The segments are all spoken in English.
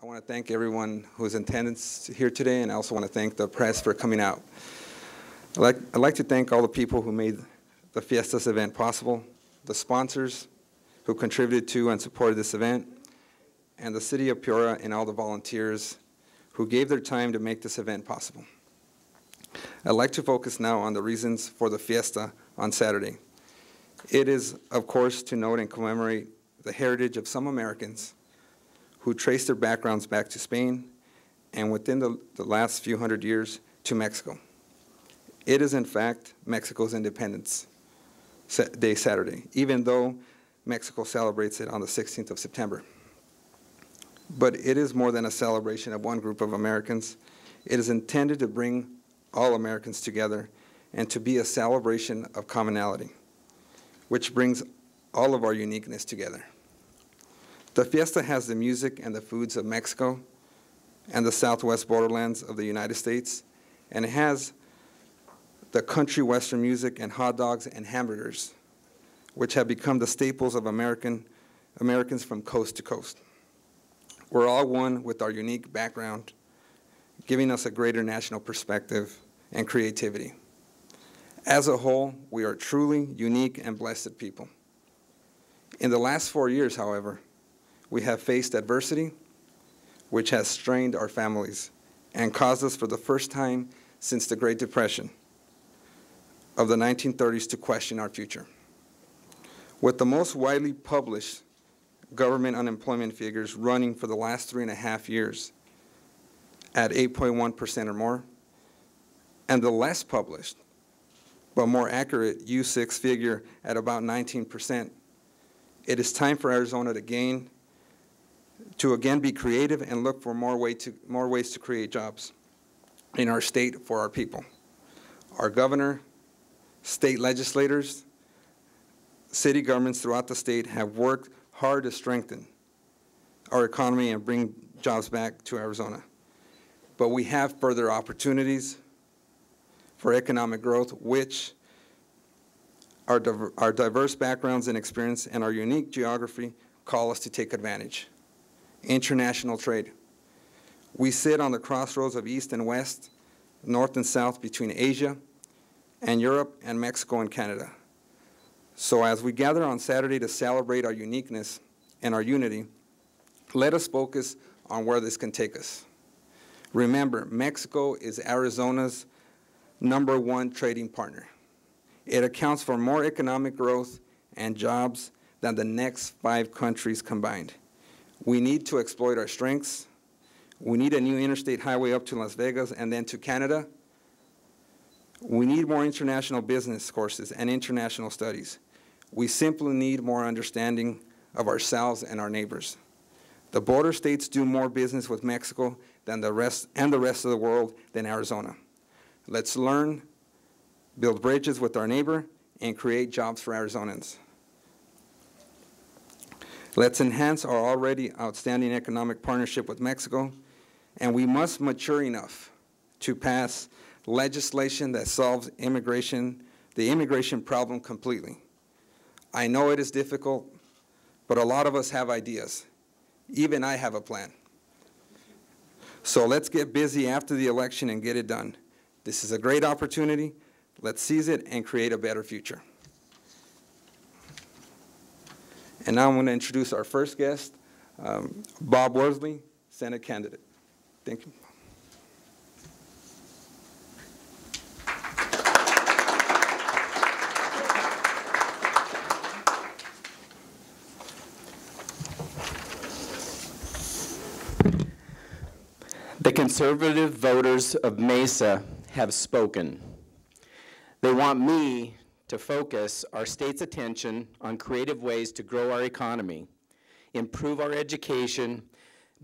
I want to thank everyone who's in attendance here today, and I also want to thank the press for coming out. I'd like to thank all the people who made the Fiestas event possible, the sponsors who contributed to and supported this event, and the City of Peoria and all the volunteers who gave their time to make this event possible. I'd like to focus now on the reasons for the Fiesta on Saturday. It is, of course, to note and commemorate the heritage of some Americans who trace their backgrounds back to Spain and within the last few hundred years to Mexico. It is, in fact, Mexico's Independence Day Saturday, even though Mexico celebrates it on the 16th of September. But it is more than a celebration of one group of Americans. It is intended to bring all Americans together and to be a celebration of commonality, which brings all of our uniqueness together. The Fiesta has the music and the foods of Mexico and the southwest borderlands of the United States, and it has the country western music and hot dogs and hamburgers, which have become the staples of Americans from coast to coast. We're all one with our unique background, giving us a greater national perspective and creativity. As a whole, we are truly unique and blessed people. In the last 4 years, however, we have faced adversity, which has strained our families and caused us for the first time since the Great Depression of the 1930s to question our future. With the most widely published government unemployment figures running for the last 3.5 years at 8.1% or more, and the less published but more accurate U6 figure at about 19%, it is time for Arizona to again be creative and look for more ways to create jobs in our state for our people. Our governor, state legislators, city governments throughout the state have worked hard to strengthen our economy and bring jobs back to Arizona. But we have further opportunities for economic growth, which our diverse backgrounds and experience and our unique geography call us to take advantage. International trade. We sit on the crossroads of East and West, North and South, between Asia and Europe and Mexico and Canada. So as we gather on Saturday to celebrate our uniqueness and our unity, let us focus on where this can take us. Remember, Mexico is Arizona's #1 trading partner. It accounts for more economic growth and jobs than the next 5 countries combined. We need to exploit our strengths. We need a new interstate highway up to Las Vegas and then to Canada. We need more international business courses and international studies. We simply need more understanding of ourselves and our neighbors. The border states do more business with Mexico than the rest of the world than Arizona. Let's learn, build bridges with our neighbor, and create jobs for Arizonans. Let's enhance our already outstanding economic partnership with Mexico, and we must mature enough to pass legislation that solves the immigration problem completely. I know it is difficult, but a lot of us have ideas. Even I have a plan. So let's get busy after the election and get it done. This is a great opportunity. Let's seize it and create a better future. And now I'm going to introduce our first guest, Bob Worsley, Senate candidate. Thank you. The conservative voters of Mesa have spoken. They want me to focus our state's attention on creative ways to grow our economy, improve our education,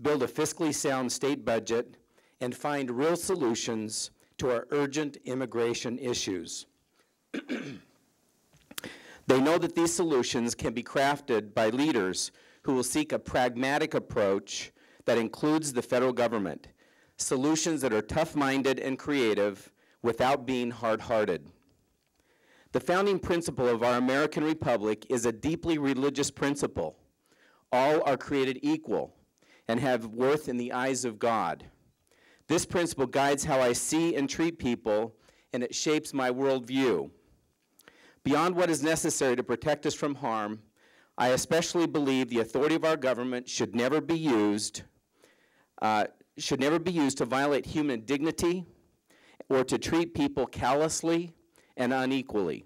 build a fiscally sound state budget, and find real solutions to our urgent immigration issues. They know that these solutions can be crafted by leaders who will seek a pragmatic approach that includes the federal government, solutions that are tough-minded and creative without being hard-hearted. The founding principle of our American Republic is a deeply religious principle. All are created equal, and have worth in the eyes of God. This principle guides how I see and treat people, and it shapes my worldview. Beyond what is necessary to protect us from harm, I especially believe the authority of our government should never be used to violate human dignity or to treat people callously and unequally.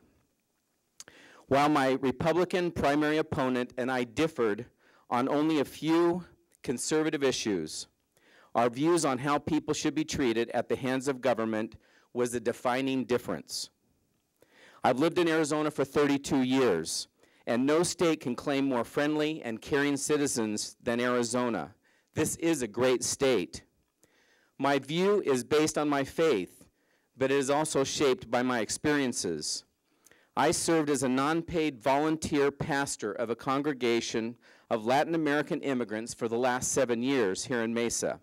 While my Republican primary opponent and I differed on only a few conservative issues, our views on how people should be treated at the hands of government was a defining difference. I've lived in Arizona for 32 years, and no state can claim more friendly and caring citizens than Arizona. This is a great state. My view is based on my faith, but it is also shaped by my experiences. I served as a non-paid volunteer pastor of a congregation of Latin American immigrants for the last 7 years here in Mesa.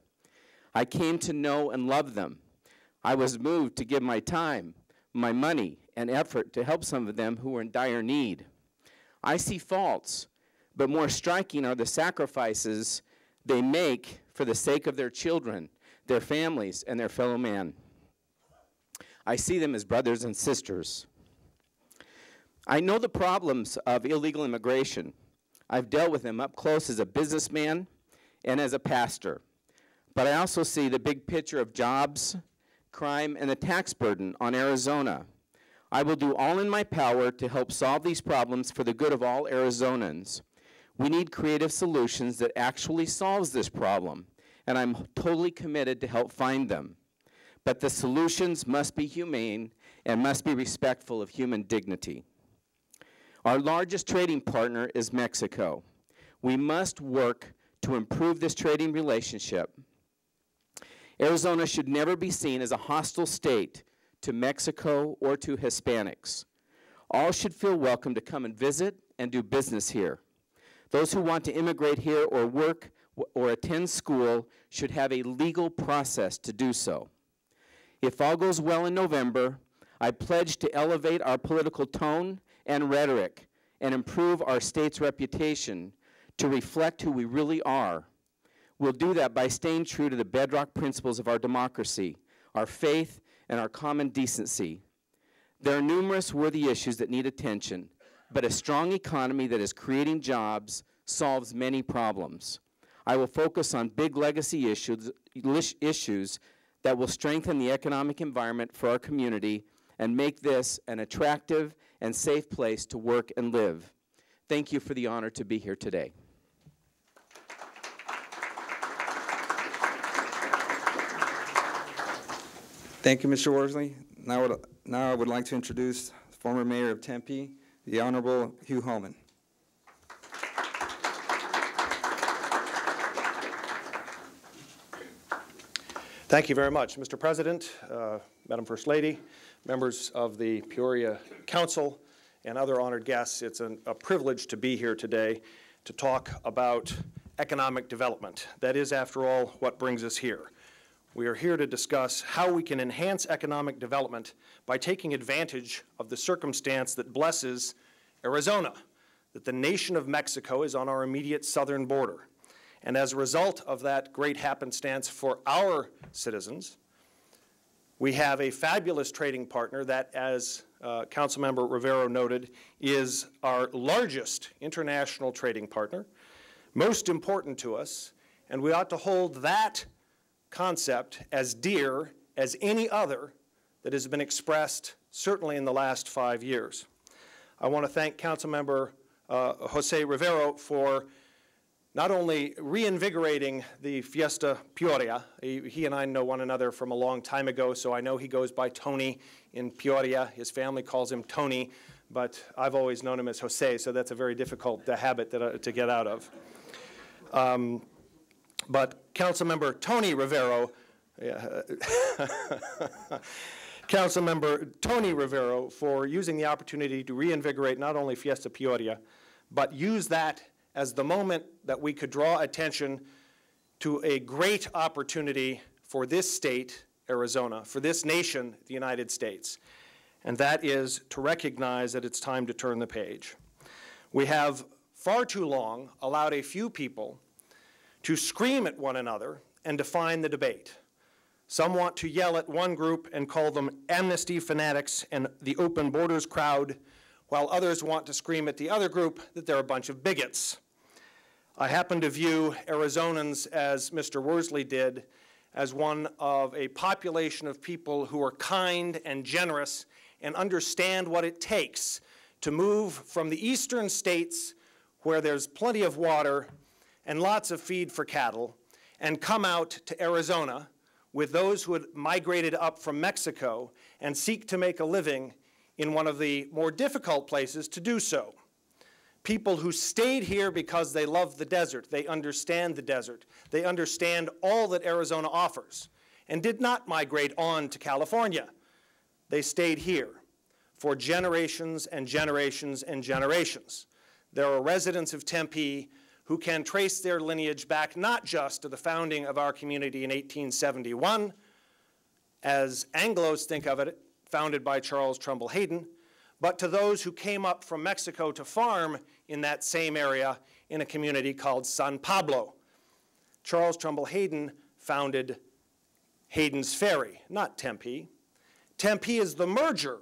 I came to know and love them. I was moved to give my time, my money, and effort to help some of them who were in dire need. I see faults, but more striking are the sacrifices they make for the sake of their children, their families, and their fellow man. I see them as brothers and sisters. I know the problems of illegal immigration. I've dealt with them up close as a businessman and as a pastor. But I also see the big picture of jobs, crime, and the tax burden on Arizona. I will do all in my power to help solve these problems for the good of all Arizonans. We need creative solutions that actually solves this problem, and I'm totally committed to help find them. But the solutions must be humane and must be respectful of human dignity. Our largest trading partner is Mexico. We must work to improve this trading relationship. Arizona should never be seen as a hostile state to Mexico or to Hispanics. All should feel welcome to come and visit and do business here. Those who want to immigrate here or work or attend school should have a legal process to do so. If all goes well in November, I pledge to elevate our political tone and rhetoric and improve our state's reputation to reflect who we really are. We'll do that by staying true to the bedrock principles of our democracy, our faith, and our common decency. There are numerous worthy issues that need attention, but a strong economy that is creating jobs solves many problems. I will focus on big legacy issues that will strengthen the economic environment for our community and make this an attractive and safe place to work and live. Thank you for the honor to be here today. Thank you, Mr. Worsley. Now I would like to introduce former Mayor of Tempe, the Honorable Hugh Hallman. Thank you very much, Mr. President, Madam First Lady, members of the Peoria Council, and other honored guests. It's a privilege to be here today to talk about economic development. That is, after all, what brings us here. We are here to discuss how we can enhance economic development by taking advantage of the circumstance that blesses Arizona, that the nation of Mexico is on our immediate southern border. And as a result of that great happenstance for our citizens, we have a fabulous trading partner that, as Councilmember Rivero noted, is our largest international trading partner, most important to us, and we ought to hold that concept as dear as any other that has been expressed certainly in the last 5 years. I want to thank Councilmember Jose Rivero for not only reinvigorating the Fiesta Peoria. He and I know one another from a long time ago, so I know he goes by Tony in Peoria. His family calls him Tony, but I've always known him as Jose, so that's a very difficult habit to get out of. But Councilmember Tony Rivero, Councilmember Tony Rivero, for using the opportunity to reinvigorate not only Fiesta Peoria, but use that as the moment that we could draw attention to a great opportunity for this state, Arizona, for this nation, the United States, and that is to recognize that it's time to turn the page. We have far too long allowed a few people to scream at one another and define the debate. Some want to yell at one group and call them amnesty fanatics and the open borders crowd, while others want to scream at the other group that they're a bunch of bigots. I happen to view Arizonans, as Mr. Worsley did, as one of a population of people who are kind and generous and understand what it takes to move from the eastern states where there's plenty of water and lots of feed for cattle and come out to Arizona with those who had migrated up from Mexico and seek to make a living in one of the more difficult places to do so. People who stayed here because they love the desert, they understand the desert, they understand all that Arizona offers, and did not migrate on to California. They stayed here for generations and generations and generations. There are residents of Tempe who can trace their lineage back not just to the founding of our community in 1871, as Anglos think of it, founded by Charles Trumbull Hayden, but to those who came up from Mexico to farm in that same area in a community called San Pablo. Charles Trumbull Hayden founded Hayden's Ferry, not Tempe. Tempe is the merger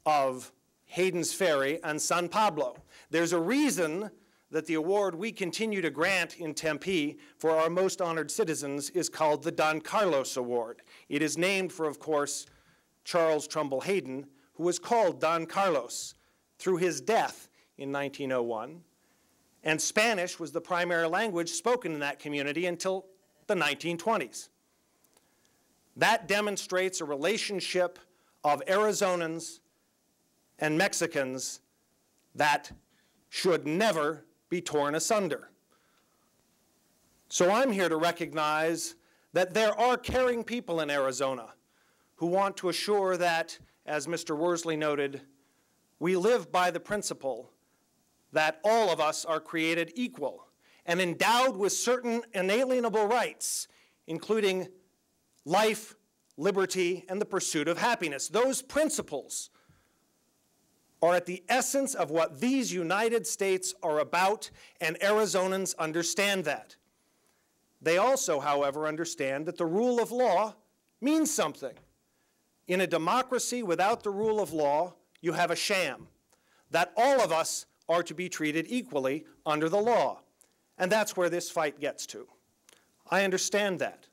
of Hayden's Ferry and San Pablo. There's a reason that the award we continue to grant in Tempe for our most honored citizens is called the Don Carlos Award. It is named for, of course, Charles Trumbull Hayden, who was called Don Carlos through his death in 1901, and Spanish was the primary language spoken in that community until the 1920s. That demonstrates a relationship of Arizonans and Mexicans that should never be torn asunder. So I'm here to recognize that there are caring people in Arizona who want to assure that, as Mr. Worsley noted, we live by the principle that all of us are created equal and endowed with certain inalienable rights, including life, liberty, and the pursuit of happiness. Those principles are at the essence of what these United States are about, and Arizonans understand that. They also, however, understand that the rule of law means something. In a democracy without the rule of law, you have a sham, that all of us are to be treated equally under the law. And that's where this fight gets to. I understand that.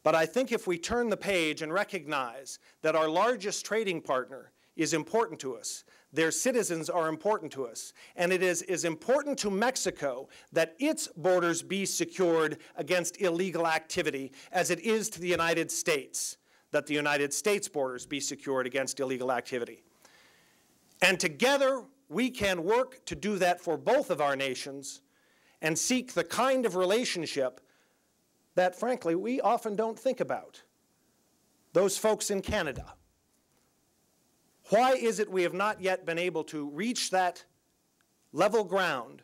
But I think if we turn the page and recognize that our largest trading partner is important to us, their citizens are important to us, and it is important to Mexico that its borders be secured against illegal activity as it is to the United States, that the United States borders be secured against illegal activity. And together, we can work to do that for both of our nations and seek the kind of relationship that, frankly, we often don't think about. Those folks in Canada. Why is it we have not yet been able to reach that level ground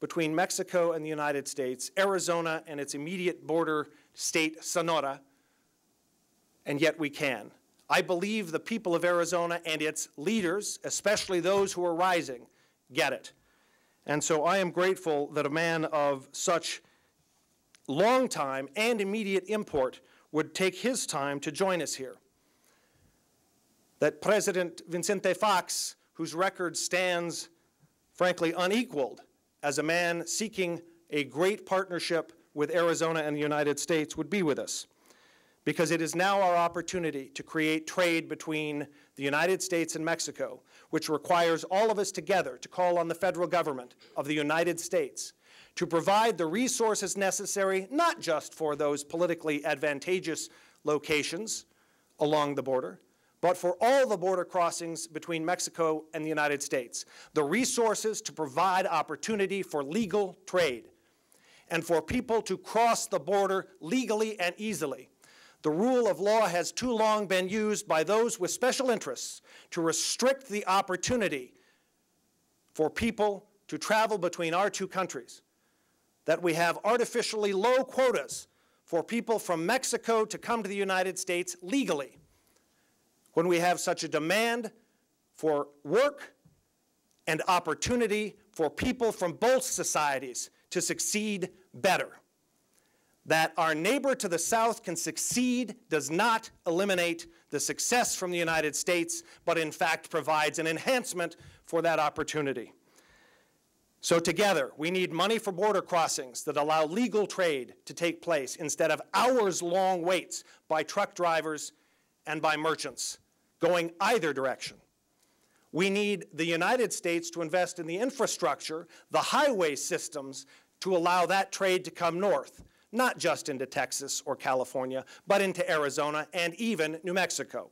between Mexico and the United States, Arizona and its immediate border state, Sonora, and yet we can? I believe the people of Arizona and its leaders, especially those who are rising, get it. And so I am grateful that a man of such long time and immediate import would take his time to join us here. That President Vicente Fox, whose record stands, frankly, unequaled as a man seeking a great partnership with Arizona and the United States, would be with us. Because it is now our opportunity to create trade between the United States and Mexico, which requires all of us together to call on the federal government of the United States to provide the resources necessary, not just for those politically advantageous locations along the border, but for all the border crossings between Mexico and the United States. The resources to provide opportunity for legal trade and for people to cross the border legally and easily. The rule of law has too long been used by those with special interests to restrict the opportunity for people to travel between our two countries. That we have artificially low quotas for people from Mexico to come to the United States legally, when we have such a demand for work and opportunity for people from both societies to succeed better. That our neighbor to the south can succeed does not eliminate the success from the United States, but in fact provides an enhancement for that opportunity. So together, we need money for border crossings that allow legal trade to take place instead of hours-long waits by truck drivers and by merchants going either direction. We need the United States to invest in the infrastructure, the highway systems, to allow that trade to come north, not just into Texas or California, but into Arizona and even New Mexico.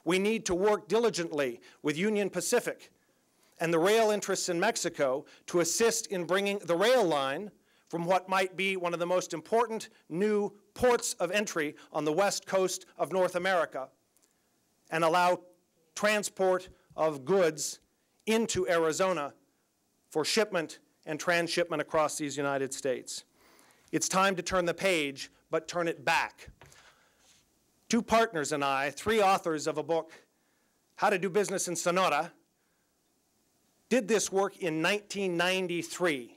We need to work diligently with Union Pacific and the rail interests in Mexico to assist in bringing the rail line from what might be one of the most important new ports of entry on the west coast of North America and allow transport of goods into Arizona for shipment and transshipment across these United States. It's time to turn the page, but turn it back. Two partners and I, three authors of a book, How to Do Business in Sonora, did this work in 1993.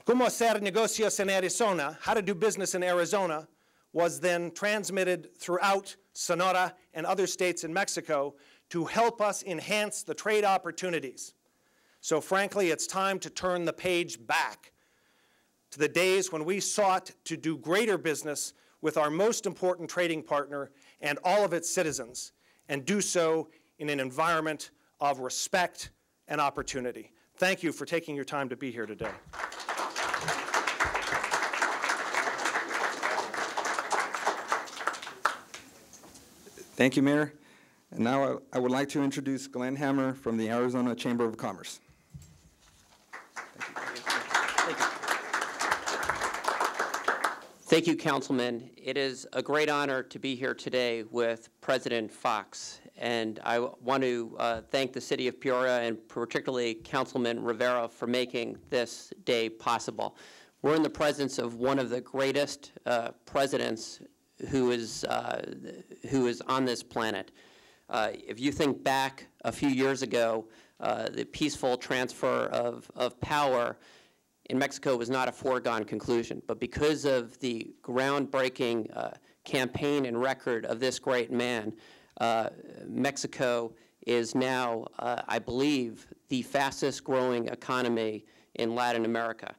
Cómo hacer negocios en Arizona, How to Do Business in Arizona, was then transmitted throughout Sonora and other states in Mexico to help us enhance the trade opportunities. So frankly, it's time to turn the page back to the days when we sought to do greater business with our most important trading partner and all of its citizens, and do so in an environment of respect and opportunity. Thank you for taking your time to be here today. Thank you, Mayor. And now I would like to introduce Glenn Hammer from the Arizona Chamber of Commerce. Thank you, Councilman. It is a great honor to be here today with President Fox. And I want to thank the City of Peoria and particularly Councilman Rivera for making this day possible. We're in the presence of one of the greatest presidents who is on this planet. If you think back a few years ago, the peaceful transfer of power in Mexico was not a foregone conclusion. But because of the groundbreaking campaign and record of this great man, Mexico is now, I believe, the fastest growing economy in Latin America.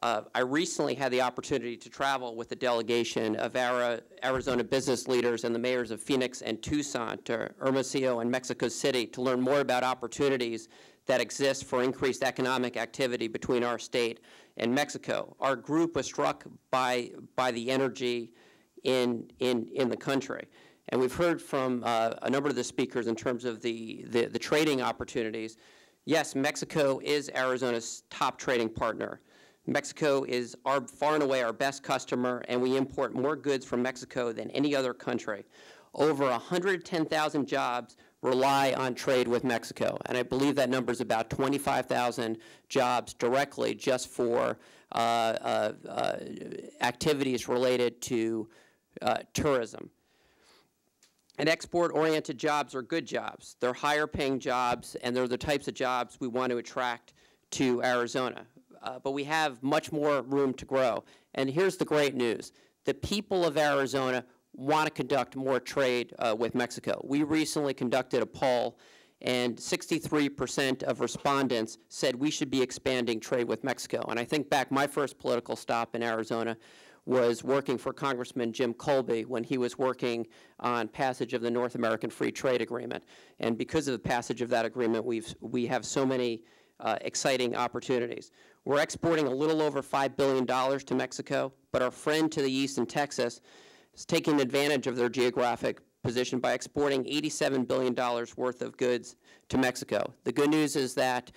I recently had the opportunity to travel with a delegation of Arizona business leaders and the mayors of Phoenix and Tucson to Hermosillo and Mexico City to learn more about opportunities that exist for increased economic activity between our state and Mexico. Our group was struck by the energy in the country. And we've heard from a number of the speakers in terms of the trading opportunities. Yes, Mexico is Arizona's top trading partner. Mexico is far and away our best customer, and we import more goods from Mexico than any other country. Over 110,000 jobs rely on trade with Mexico, and I believe that number is about 25,000 jobs directly just for activities related to tourism. And export-oriented jobs are good jobs. They're higher-paying jobs, and they're the types of jobs we want to attract to Arizona. But we have much more room to grow. And here's the great news. The people of Arizona want to conduct more trade with Mexico. We recently conducted a poll, and 63% of respondents said we should be expanding trade with Mexico. And I think back, my first political stop in Arizona was working for Congressman Jim Colby when he was working on passage of the North American Free Trade Agreement. And because of the passage of that agreement, we have so many exciting opportunities. We're exporting a little over $5 billion to Mexico, but our friend to the east in Texas is taking advantage of their geographic position by exporting $87 billion worth of goods to Mexico. The good news is that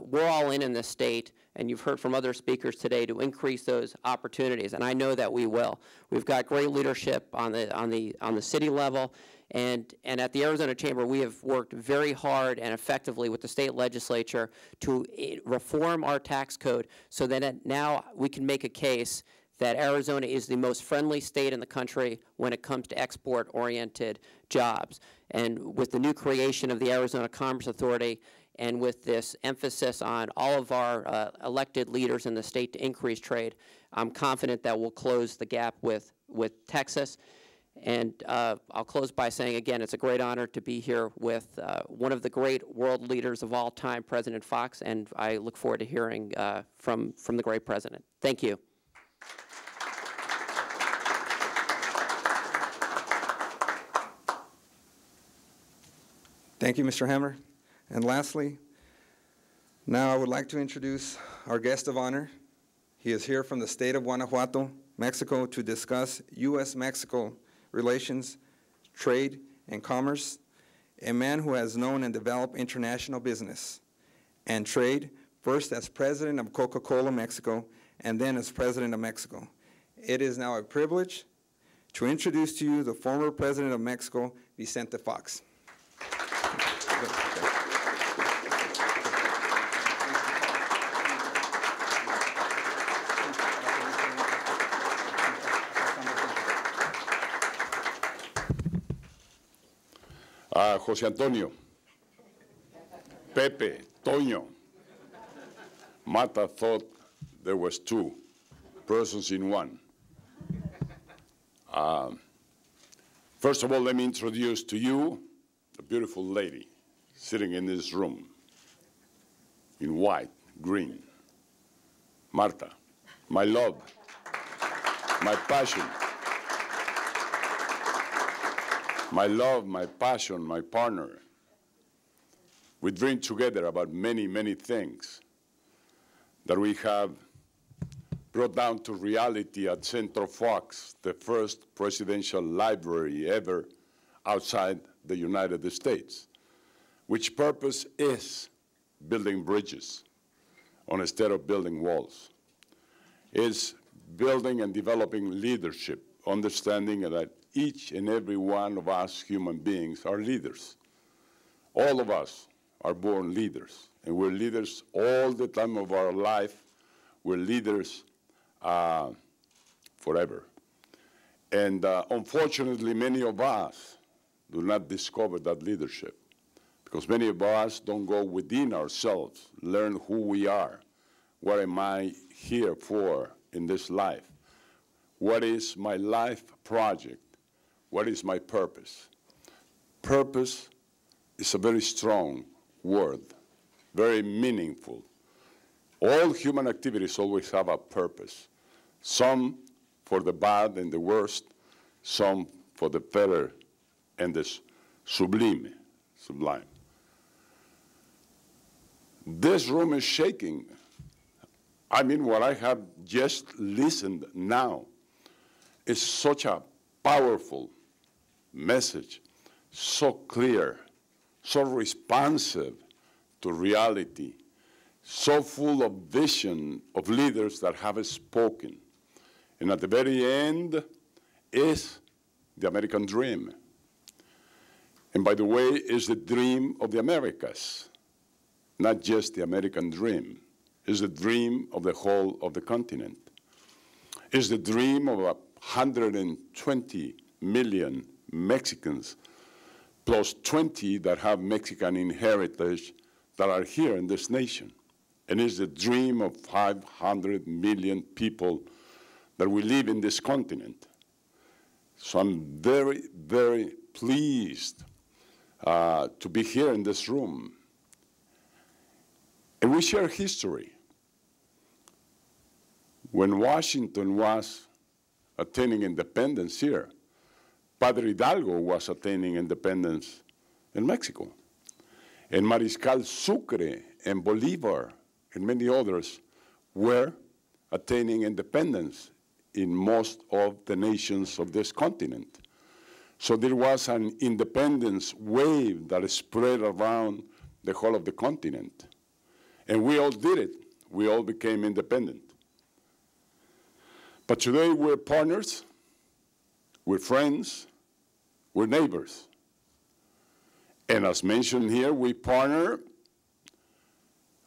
we're all in this state, and you've heard from other speakers today, to increase those opportunities, and I know that we will. We've got great leadership on the city level, and at the Arizona Chamber, we have worked very hard and effectively with the state legislature to reform our tax code so that now we can make a case that Arizona is the most friendly state in the country when it comes to export-oriented jobs. And with the new creation of the Arizona Commerce Authority and with this emphasis on all of our elected leaders in the state to increase trade, I'm confident that we'll close the gap with Texas. And I'll close by saying, again, it's a great honor to be here with one of the great world leaders of all time, President Fox, and I look forward to hearing from the great president. Thank you. Thank you, Mr. Hammer. And lastly, now I would like to introduce our guest of honor. He is here from the state of Guanajuato, Mexico, to discuss U.S.-Mexico relations, trade, and commerce, a man who has known and developed international business and trade, first as president of Coca-Cola Mexico, and then as president of Mexico. It is now a privilege to introduce to you the former president of Mexico, Vicente Fox. José Antonio, Pepe, Toño. Marta thought there was two persons in one. First of all, let me introduce to you a beautiful lady sitting in this room in white, green. Marta, my love, my passion. My love, my passion, my partner. We dream together about many, many things that we have brought down to reality at Centro Fox, the first presidential library ever outside the United States, which purpose is building bridges instead of building walls. It's building and developing leadership, understanding that each and every one of us human beings are leaders. All of us are born leaders, and we're leaders all the time of our life. We're leaders forever. And unfortunately, many of us do not discover that leadership because many of us don't go within ourselves, learn who we are. What am I here for in this life? What is my life project? What is my purpose? Purpose is a very strong word, very meaningful. All human activities always have a purpose, some for the bad and the worst, some for the better and the sublime. This room is shaking. I mean, what I have just listened now is such a powerful message, so clear, so responsive to reality, so full of vision of leaders that have spoken. And at the very end is the American dream. And by the way, it's the dream of the Americas, not just the American dream. It's the dream of the whole of the continent. It's the dream of 120 million Mexicans, plus 20 that have Mexican heritage that are here in this nation. And it's the dream of 500 million people that we live in this continent. So I'm very, very pleased to be here in this room. And we share history. When Washington was attaining independence here, Padre Hidalgo was attaining independence in Mexico. And Mariscal Sucre and Bolivar and many others were attaining independence in most of the nations of this continent. So there was an independence wave that spread around the whole of the continent. And we all did it. We all became independent. But today we're partners, we're friends, we're neighbors. And as mentioned here, we partner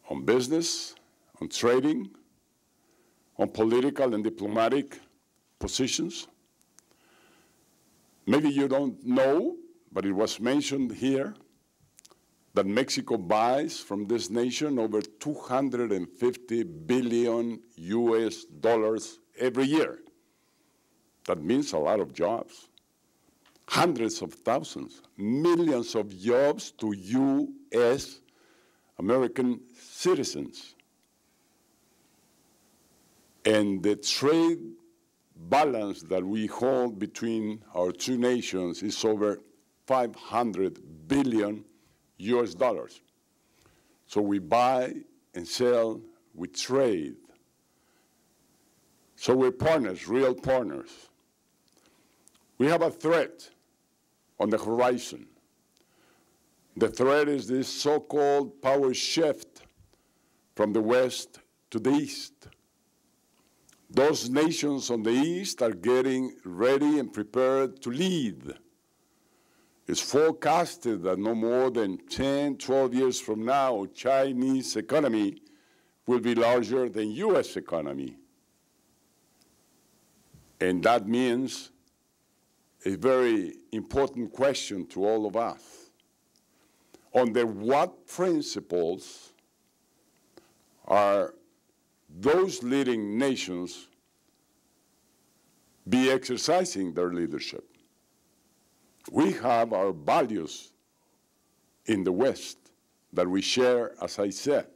on business, on trading, on political and diplomatic positions. Maybe you don't know, but it was mentioned here that Mexico buys from this nation over $250 billion every year. That means a lot of jobs. Hundreds of thousands, millions of jobs to U.S. American citizens. And the trade balance that we hold between our two nations is over $500 billion US dollars. So we buy and sell, we trade. So we're partners, real partners. We have a threat on the horizon. The threat is this so-called power shift from the West to the East. Those nations on the East are getting ready and prepared to lead. It's forecasted that no more than 10, 12 years from now, Chinese economy will be larger than US economy. And that means a very important question to all of us. Under what principles are those leading nations be exercising their leadership? We have our values in the West that we share, as I said.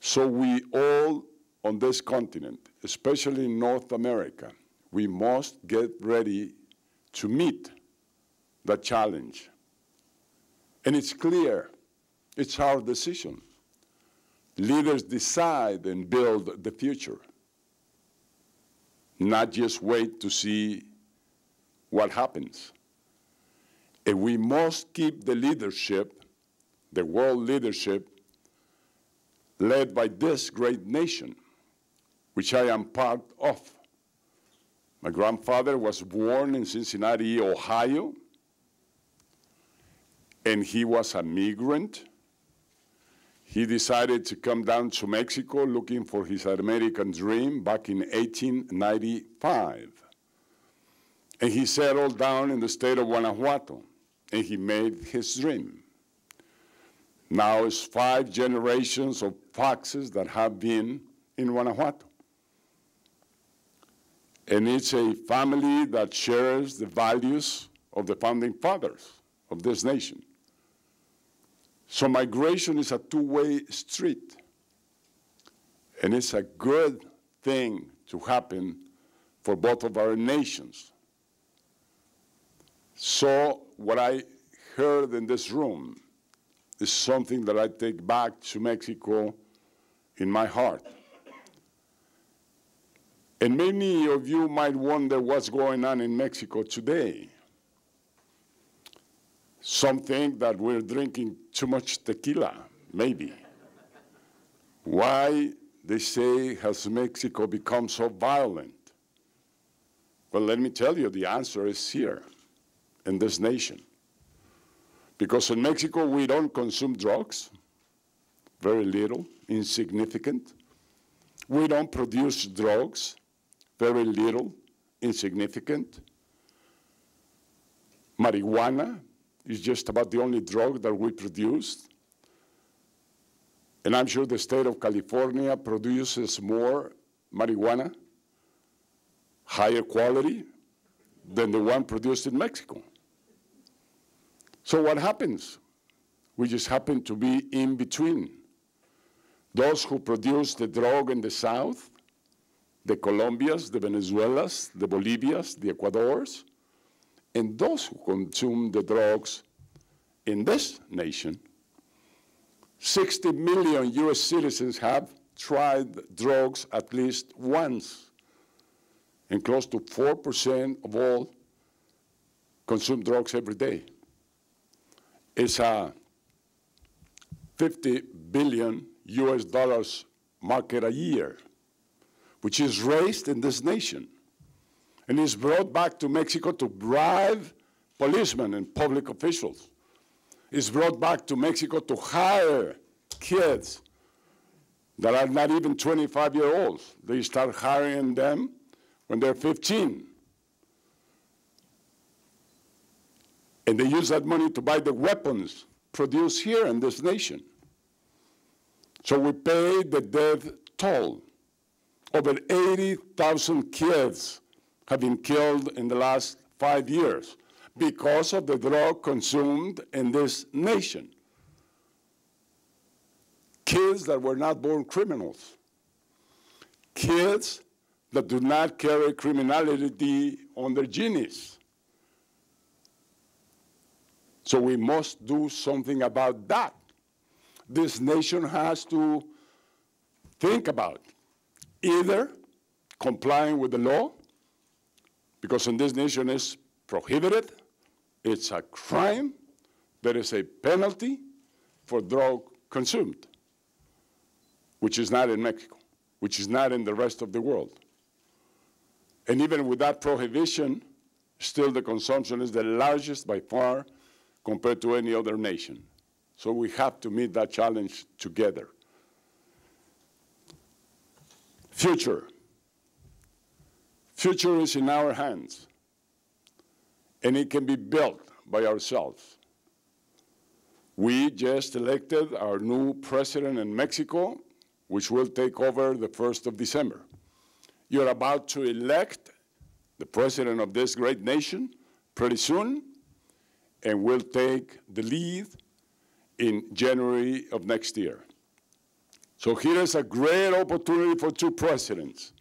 So we all on this continent, especially in North America, we must get ready to meet the challenge. And it's clear, it's our decision. Leaders decide and build the future, not just wait to see what happens. And we must keep the leadership, the world leadership, led by this great nation, which I am part of. My grandfather was born in Cincinnati, Ohio, and he was a migrant. He decided to come down to Mexico looking for his American dream back in 1895. And he settled down in the state of Guanajuato, and he made his dream. Now it's 5 generations of Foxes that have been in Guanajuato. And it's a family that shares the values of the founding fathers of this nation. So migration is a two-way street. And it's a good thing to happen for both of our nations. So what I heard in this room is something that I take back to Mexico in my heart. And many of you might wonder what's going on in Mexico today. Some think that we're drinking too much tequila, maybe. Why, they say, has Mexico become so violent? Well, let me tell you, the answer is here, in this nation. Because in Mexico, we don't consume drugs, very little, insignificant. We don't produce drugs, very little, insignificant. Marijuana is just about the only drug that we produce. And I'm sure the state of California produces more marijuana, higher quality, than the one produced in Mexico. So what happens? We just happen to be in between. Those who produce the drug in the South, the Colombias, the Venezuelas, the Bolivias, the Ecuadors, and those who consume the drugs in this nation. 60 million US citizens have tried drugs at least once, and close to 4% of all consume drugs every day. It's a $50 billion US dollars market a year, which is raised in this nation and is brought back to Mexico to bribe policemen and public officials. It's brought back to Mexico to hire kids that are not even 25-year-olds. They start hiring them when they're 15. And they use that money to buy the weapons produced here in this nation. So we pay the death toll. Over 80,000 kids have been killed in the last 5 years because of the drug consumed in this nation. Kids that were not born criminals. Kids that do not carry criminality on their genes. So we must do something about that. This nation has to think about either complying with the law, because in this nation it's prohibited, it's a crime, there is a penalty for drug consumed, which is not in Mexico, which is not in the rest of the world. And even with that prohibition, still the consumption is the largest by far compared to any other nation. So we have to meet that challenge together. Future. Future is in our hands, and it can be built by ourselves. We just elected our new president in Mexico, which will take over the 1st of December. You're about to elect the president of this great nation pretty soon, and will take the lead in January of next year. So here is a great opportunity for two presidents,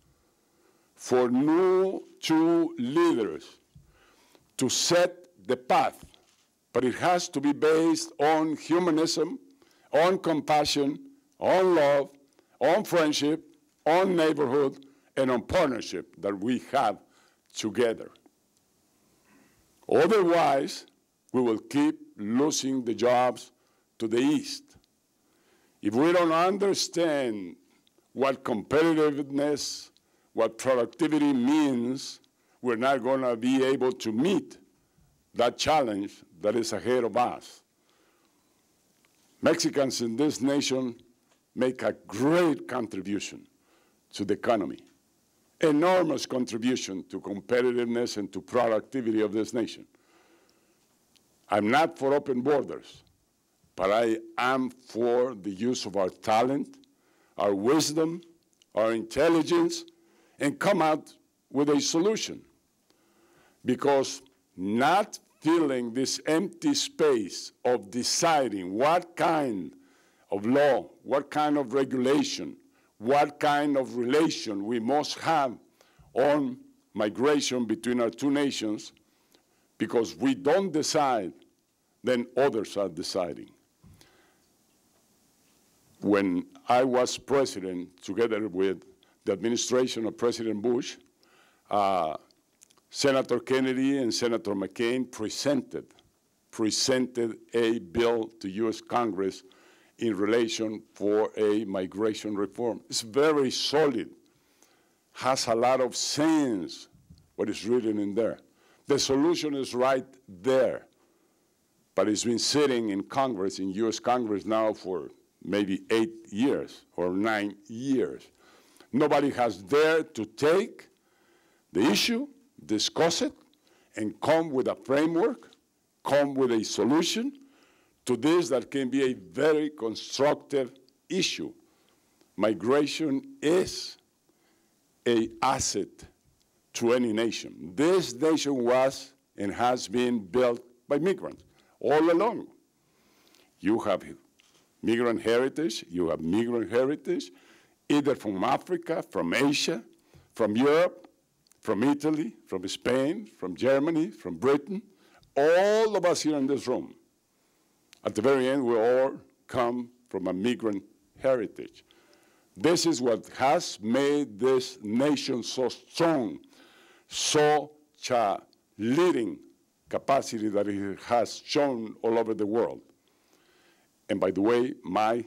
for two leaders to set the path, but it has to be based on humanism, on compassion, on love, on friendship, on neighborhood, and on partnership that we have together. Otherwise, we will keep losing the jobs to the East. If we don't understand what competitiveness, what productivity means, we're not going to be able to meet that challenge that is ahead of us. Mexicans in this nation make a great contribution to the economy, enormous contribution to competitiveness and to productivity of this nation. I'm not for open borders, but I am for the use of our talent, our wisdom, our intelligence, and come out with a solution. Because not filling this empty space of deciding what kind of law, what kind of regulation, what kind of relation we must have on migration between our two nations, because we don't decide, then others are deciding. When I was president, together with the administration of President Bush, Senator Kennedy and Senator McCain presented a bill to U.S. Congress in relation for a migration reform. It's very solid, has a lot of sense, what is written in there. The solution is right there, but it's been sitting in Congress, in U.S. Congress now for maybe 8 years or 9 years. Nobody has dared to take the issue, discuss it, and come with a framework, come with a solution to this that can be a very constructive issue. Migration is an asset to any nation. This nation was and has been built by migrants all along. You have migrant heritage, either from Africa, from Asia, from Europe, from Italy, from Spain, from Germany, from Britain, all of us here in this room. At the very end, we all come from a migrant heritage. This is what has made this nation so strong, such a leading capacity that it has shown all over the world. And by the way, my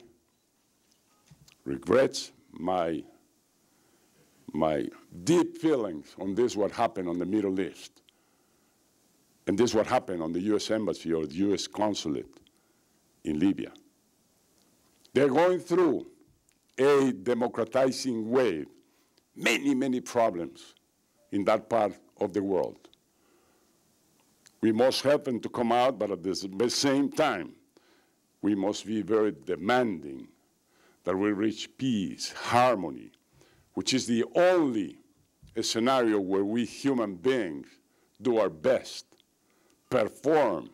regrets, my deep feelings on this, what happened on the Middle East, and this what happened on the U.S. Embassy or the U.S. Consulate in Libya. They're going through a democratizing wave, many problems in that part of the world. We must help them to come out, but at the same time, we must be very demanding that we reach peace, harmony, which is the only scenario where we human beings do our best, perform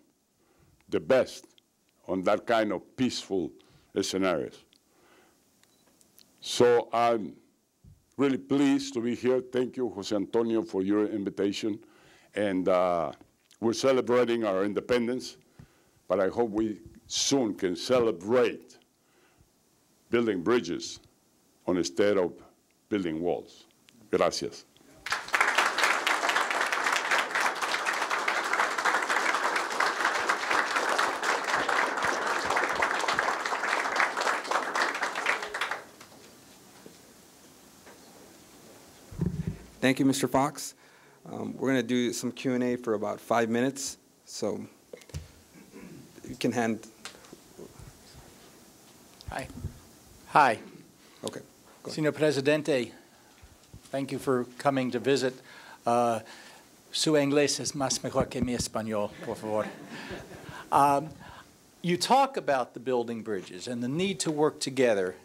the best on that kind of peaceful scenarios. So I'm really pleased to be here. Thank you, Jose Antonio, for your invitation. And we're celebrating our independence, but I hope we soon can celebrate building bridges instead of building walls. Gracias. Thank you, Mr. Fox. We're going to do some Q&A for about 5 minutes, so you can hand. Hi. Okay. Go ahead. Señor Presidente, thank you for coming to visit. Su inglés es más mejor que mi español, por favor. You talk about the building bridges and the need to work together,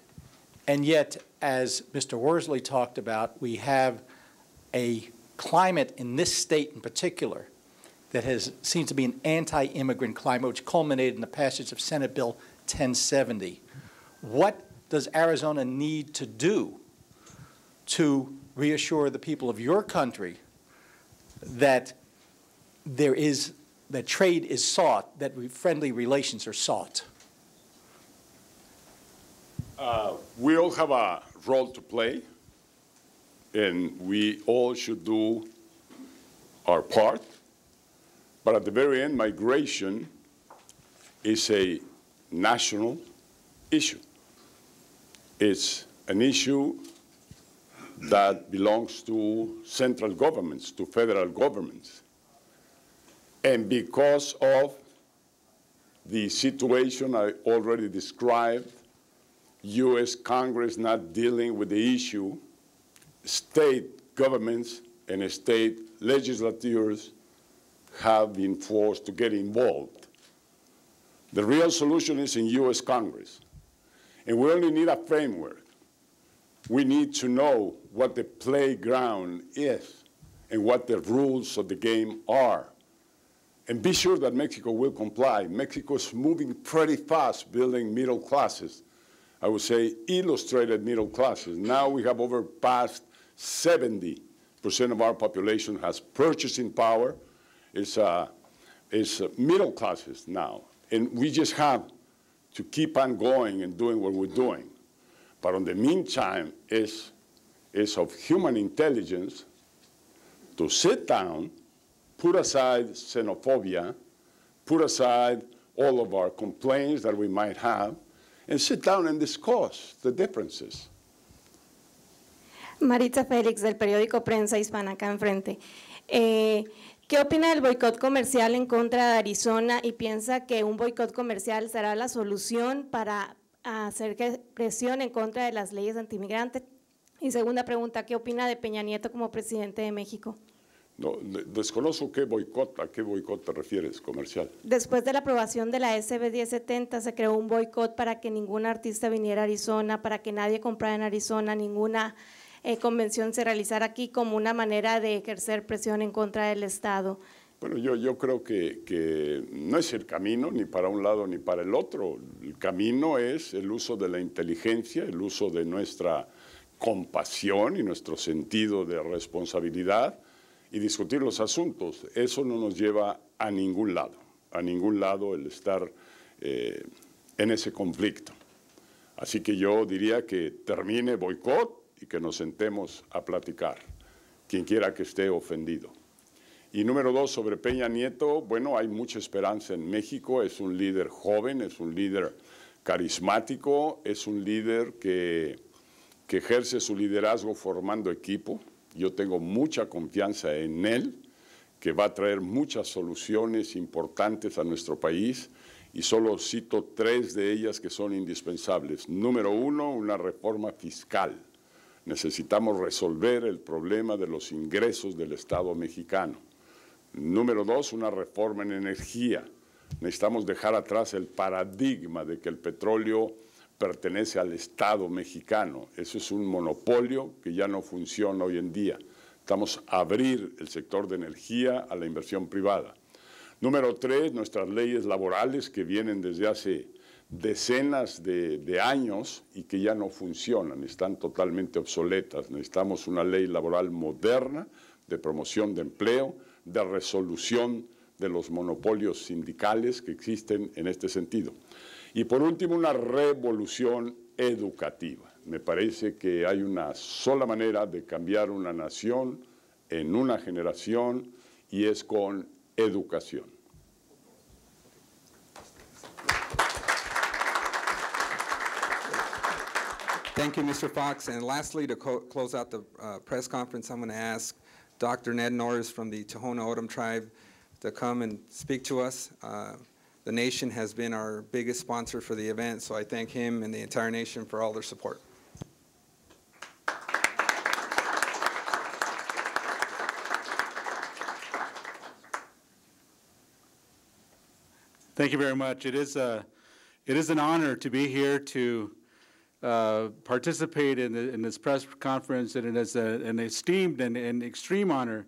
and yet, as Mr. Worsley talked about, we have a climate in this state in particular that seems to be an anti-immigrant climate, which culminated in the passage of Senate Bill 1070. What does Arizona need to do to reassure the people of your country that that trade is sought, that friendly relations are sought? We all have a role to play, and we all should do our part. But at the very end, migration is a national issue. It's an issue that belongs to central governments, to federal governments. And because of the situation I already described, U.S. Congress not dealing with the issue, state governments and state legislatures have been forced to get involved. The real solution is in U.S. Congress. And we only need a framework. We need to know what the playground is and what the rules of the game are. And be sure that Mexico will comply. Mexico is moving pretty fast, building middle classes. I would say illustrated middle classes. Now we have past 70% of our population has purchasing power. It's middle classes now. And we just have to keep on going and doing what we're doing. But in the meantime, it's of human intelligence to sit down, put aside xenophobia, put aside all of our complaints that we might have, and sit down and discuss the differences. Maritza Félix, del periódico Prensa Hispana, acá enfrente. ¿Qué opina del boicot comercial en contra de Arizona y piensa que un boicot comercial será la solución para hacer presión en contra de las leyes antimigrantes? Y segunda pregunta, ¿qué opina de Peña Nieto como presidente de México? No, desconozco a qué boicot te refieres, comercial. Después de la aprobación de la SB 1070 se creó un boicot para que ningún artista viniera a Arizona, para que nadie comprara en Arizona, ninguna convención se realizara aquí como una manera de ejercer presión en contra del Estado. Bueno, yo creo que no es el camino ni para un lado ni para el otro. El camino es el uso de la inteligencia, el uso de nuestra compasión y nuestro sentido de responsabilidad y discutir los asuntos. Eso no nos lleva a ningún lado el estar en ese conflicto. Así que yo diría que termine boicot y que nos sentemos a platicar, quien quiera que esté ofendido. Y número dos, sobre Peña Nieto, bueno, hay mucha esperanza en México, es un líder joven, es un líder carismático, es un líder que ejerce su liderazgo formando equipo. Yo tengo mucha confianza en él, que va a traer muchas soluciones importantes a nuestro país, y solo cito 3 de ellas que son indispensables. Número 1, una reforma fiscal. Necesitamos resolver el problema de los ingresos del Estado mexicano. Número 2, una reforma en energía. Necesitamos dejar atrás el paradigma de que el petróleo pertenece al Estado mexicano. Eso es un monopolio que ya no funciona hoy en día. Estamos a abrir el sector de energía a la inversión privada. Número 3, nuestras leyes laborales que vienen desde hace decenas de años y que ya no funcionan, están totalmente obsoletas. Necesitamos una ley laboral moderna de promoción de empleo, de resolución de los monopolios sindicales que existen en este sentido. Y por último, una revolución educativa. Me parece que hay una sola manera de cambiar una nación en una generación y es con educación. Thank you, Mr. Fox. And lastly, to close out the press conference, I'm going to ask Dr. Ned Norris from the Tohono O'odham tribe to come and speak to us. The nation has been our biggest sponsor for the event, so I thank him and the entire nation for all their support. Thank you very much. It is an honor to be here to participate in this press conference, and it is an esteemed and extreme honor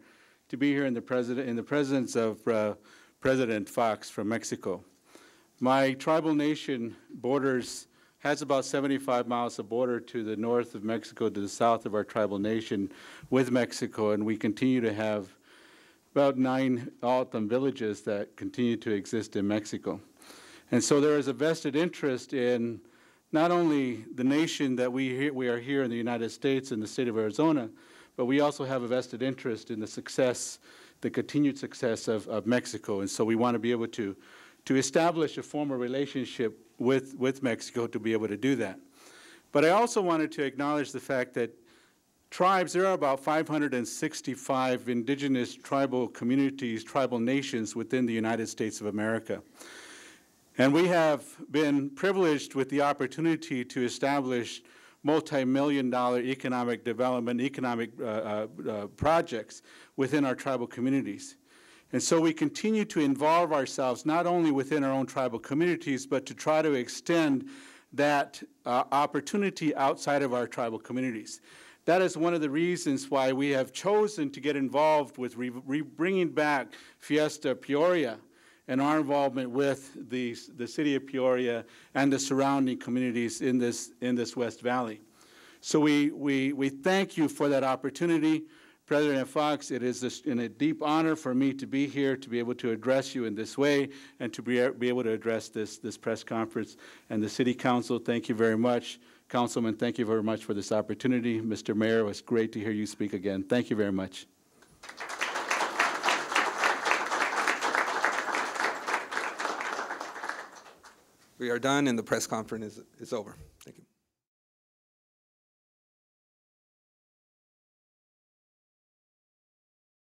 to be here in the presence of President Fox from Mexico. My tribal nation has about 75 miles of border to the north of Mexico, to the south of our tribal nation with Mexico, and we continue to have about 9 O'odham villages that continue to exist in Mexico. And so there is a vested interest in not only the nation that we are here in the United States and the state of Arizona, but we also have a vested interest in the continued success of Mexico. And so we want to be able to establish a formal relationship with Mexico to be able to do that. But I also wanted to acknowledge the fact that there are about 565 indigenous tribal communities, tribal nations within the United States of America. And we have been privileged with the opportunity to establish multi-million-dollar economic development, projects within our tribal communities. And so we continue to involve ourselves not only within our own tribal communities, but to try to extend that opportunity outside of our tribal communities. That is one of the reasons why we have chosen to get involved with bringing back Fiesta Peoria and our involvement with the city of Peoria and the surrounding communities in this West Valley. So we thank you for that opportunity. President Fox, it is a deep honor for me to be here, to be able to address you in this way, and to be able to address this press conference. And the City Council, thank you very much. Councilman, thank you very much for this opportunity. Mr. Mayor, it was great to hear you speak again. Thank you very much. We are done, and the press conference is over. Thank you.